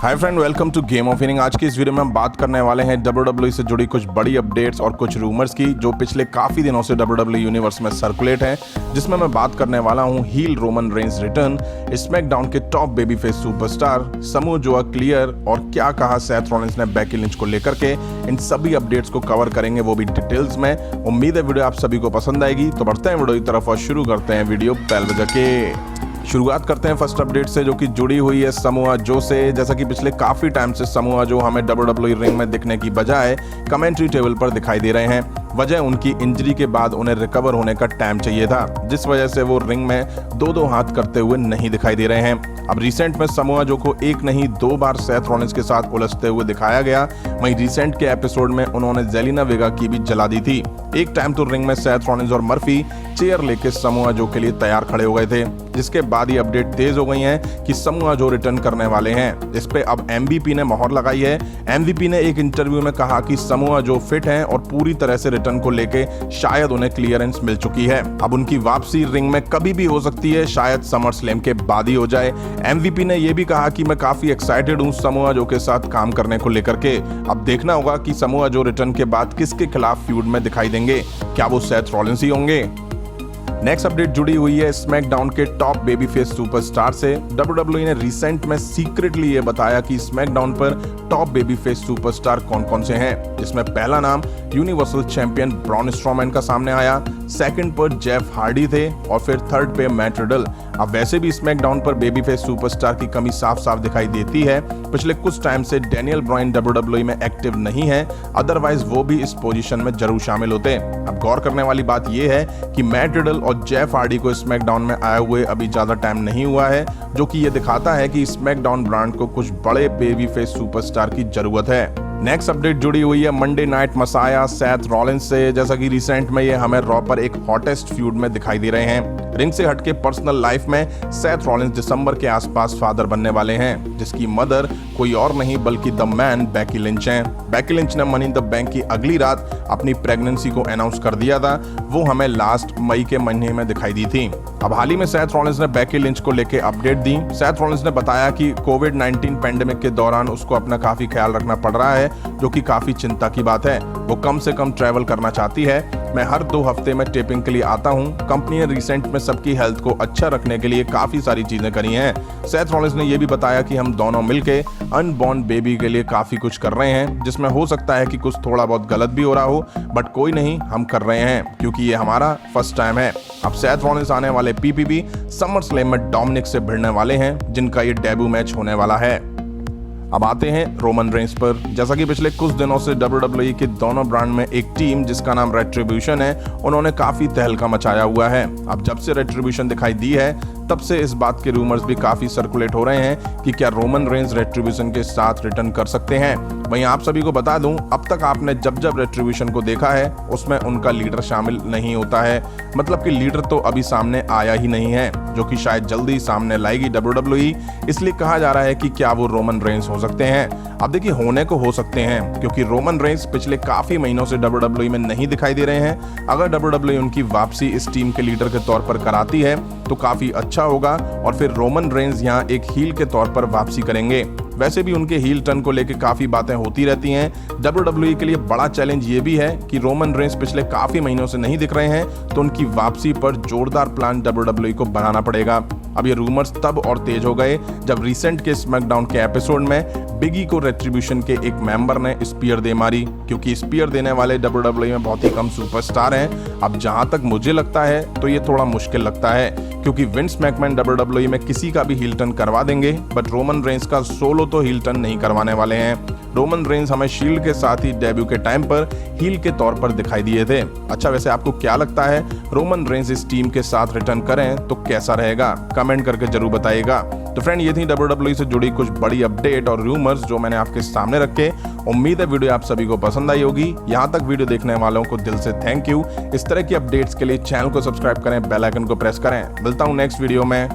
Hi friend, welcome to game of winning. आज की इस वीडियो में हम बात करने वाले हैं WWE से जुड़ी कुछ बड़ी अपडेट्स और कुछ रूमर्स की जो पिछले काफ़ी दिनों से WWE यूनिवर्स में सर्कुलेट हैं, जिसमें मैं बात करने वाला हूं heel Roman Reigns return, SmackDown के top baby face superstar Samoa Joe clear और क्या कहा सेथ रॉलिंस ने बेकी लिंच को लेकर के। इन सभी अपडेट्स को कवर करेंगे, वो भी डिटेल्स में। उम्मीद है वीडियो आप सभी को पसंद आएगी। तो बढ़ते हैं वीडियो की तरफ और शुरू करते हैं वीडियो पहले बजा के। शुरुआत करते हैं फर्स्ट अपडेट से, जो कि जुड़ी हुई है समोआ जो से। जैसा कि पिछले काफी टाइम से समोआ जो हमें WWE रिंग में दिखने की बजाय कमेंट्री टेबल पर दिखाई दे रहे हैं। वजह उनकी इंजरी के बाद उन्हें रिकवर होने का टाइम चाहिए था, जिस वजह से वो रिंग में दो हाथ करते हुए नहीं दिखाई दे रहे हैं। अब रिसेंट में समोआ जो को एक नहीं दो बार सेथ रॉलिंस के साथ उलझते हुए दिखाया गया। वहीं रिसेंट के एपिसोड में उन्होंने जेलिना वेगा की भी जला दी थी। एक टाइम तो रिंग में सेथ रॉलिंस और मर्फी चेयर लेके समोआ जो के लिए तैयार खड़े हो गए थे, जिसके बाद ये अपडेट तेज हो गई है कि समोआ जो रिटर्न करने वाले हैं। इस पे अब MVP ने मोहर लगाई है। MVP ने एक इंटरव्यू में कहा कि समोआ जो फिट हैं और पूरी तरह से रिटर्न को लेके शायद उन्हें क्लियरेंस मिल चुकी है। अब उनकी वापसी रिंग में कभी भी हो सकती है, शायद समर स्लैम के बाद ही हो जाए। MVP ने यह भी कहा कि मैं काफी एक्साइटेड हूं समोआ जो के साथ काम करने को लेकर के। अब देखना होगा कि समोआ जो रिटर्न के बाद किसके खिलाफ फ्यूड में दिखाई देंगे, क्या वो सेथ रॉलिंस ही होंगे। नेक्स्ट अपडेट जुड़ी हुई है स्मैकडाउन के टॉप बेबी फेस सुपरस्टार से। WWE ने रिसेंट में सीक्रेटली ये बताया कि स्मैकडाउन पर टॉप बेबी फेस सुपरस्टार कौन कौन से हैं, जिसमें पहला नाम यूनिवर्सल चैंपियन ब्रॉन स्ट्रोमैन का सामने आया, सेकंड पर जेफ हार्डी थे और फिर थर्ड पे मैट रिडल। अब वैसे भी स्मैकडाउन पर बेबी फेस सुपरस्टार की कमी साफ साफ दिखाई देती है। पिछले कुछ टाइम से डैनियल ब्रायन WWE में एक्टिव नहीं है, अदरवाइज वो भी इस पोजीशन में जरूर शामिल होते। अब गौर करने वाली बात यह है कि मैट रिडल और जेफ हार्डी को स्मैकडाउन में आए हुए अभी ज्यादा टाइम नहीं हुआ है, जो कि ये दिखाता है कि स्मैकडाउन ब्रांड को कुछ बड़े बेबी फेस सुपरस्टार की जरूरत है। नेक्स्ट अपडेट जुड़ी हुई है Monday night messiah Seth Rollins से। जैसा कि रिसेंट में ये हमें रॉ पर एक हॉटेस्ट फ्यूड में दिखाई दे रहे हैं। रिंग से हटके पर्सनल लाइफ में सेथ रॉलिंस दिसंबर के आसपास फादर बनने वाले हैं, जिसकी मदर कोई और नहीं बल्कि द मैन बेकी लिंच हैं। बेकी लिंच ने मनी इन द बैंक की अगली रात अपनी प्रेगनेंसी को अनाउंस कर दिया था। वो हमें लास्ट मई के महीने में दिखाई दी थी। अब हाल ही में सेथ रॉलिंस ने बेकी लिंच को लेकर अपडेट दी। सेथ रॉलिंस ने बताया कि कोविड-19 पैंडेमिक के दौरान उसको अपना काफी ख्याल रखना पड़ रहा है, जो कि काफी चिंता की बात है। वो कम से कम ट्रैवल करना चाहती है। मैं हर 2 हफ्ते में टेपिंग के लिए आता हूँ। कंपनी ने रिसेंट में सबकी हेल्थ को अच्छा रखने के लिए काफी सारी चीजें करी हैं। सेथ रॉलिंस ने यह भी बताया कि हम दोनों मिलके अनबॉर्न बेबी के लिए काफी कुछ कर रहे हैं, जिसमें हो सकता है कि कुछ थोड़ा बहुत गलत भी हो रहा हो, बट कोई नहीं, हम कर रहे हैं क्योंकि ये हमारा फर्स्ट टाइम है। अब सेथ रॉलिंस आने वाले PPV समर स्लैम में डोमिनिक से भिड़ने वाले हैं, जिनका ये डेब्यू मैच होने वाला है। अब आते हैं रोमन रेंज पर। जैसा कि पिछले कुछ दिनों से WWE के दोनों ब्रांड में एक टीम जिसका नाम रेट्रिब्यूशन है, उन्होंने काफी तहलका मचाया हुआ है। अब जब से रेट्रिब्यूशन दिखाई दी है, तब से इस बात के रूमर्स भी काफी सर्कुलेट हो रहे हैं कि क्या रोमन रेंज रेट्रिब्यूशन के साथ रिटर्न कर सकते हैं। वहीं आप सभी को बता दूं, अब तक आपने जब जब रेट्रिब्यूशन को देखा है, उसमें उनका लीडर शामिल नहीं होता है। मतलब कि लीडर तो अभी सामने आया ही नहीं है, जो कि शायद जल्दी सामने लाएगी WWE। इसलिए कहा जा रहा है कि क्या वो रोमन रेंज हो सकते हैं। अब देखिए, होने को हो सकते हैं, क्योंकि रोमन रेंज पिछले काफी महीनों से WWE में नहीं दिखाई दे रहे हैं। अगर WWE उनकी वापसी इस टीम के लीडर के तौर पर कराती है तो काफी अच्छा होगा, और फिर रोमन रेंज यहाँ एक हील के तौर पर वापसी करेंगे। वैसे भी उनके हील टर्न को लेकर काफी बातें होती रहती हैं। WWE के लिए बड़ा चैलेंज ये भी है कि रोमन रेंज पिछले काफी महीनों से नहीं दिख रहे हैं, तो उनकी वापसी पर जोरदार प्लान WWE को बनाना पड़ेगा। अब ये रूमर्स तब और तेज हो गए जब रिसेंट के स्मैकडाउन के एपिसोड में बिगी को रेट्रिब्यूशन के एक मेंबर ने स्पीयर दे मारी, क्योंकि स्पीयर देने वाले WWE में बहुत ही कम सुपरस्टार हैं। अब जहां तक मुझे लगता है तो ये थोड़ा मुश्किल लगता है, क्योंकि विंस मैकमैन WWE में किसी का भी हील टर्न करवा देंगे, बट रोमन रेंज का सोलो तो हील टर्न नहीं करवाने वाले हैं। रोमन रेंज हमें शील्ड के साथ ही डेब्यू के टाइम पर हील के तौर पर दिखाई दिए थे। अच्छा, वैसे आपको क्या लगता है, रोमन रेंज इस टीम के साथ रिटर्न करें तो कैसा रहेगा? कमेंट करके जरूर बताइएगा। तो फ्रेंड, ये थी WWE से जुड़ी कुछ बड़ी अपडेट और रूमर्स जो मैंने आपके सामने रखे। उम्मीद है वीडियो आप सभी को पसंद आई होगी। यहाँ तक वीडियो देखने वालों को दिल से थैंक यू। इस तरह की अपडेट्स के लिए चैनल को सब्सक्राइब करें, बेल आइकन को प्रेस करें। मिलता हूँ नेक्स्ट वीडियो में।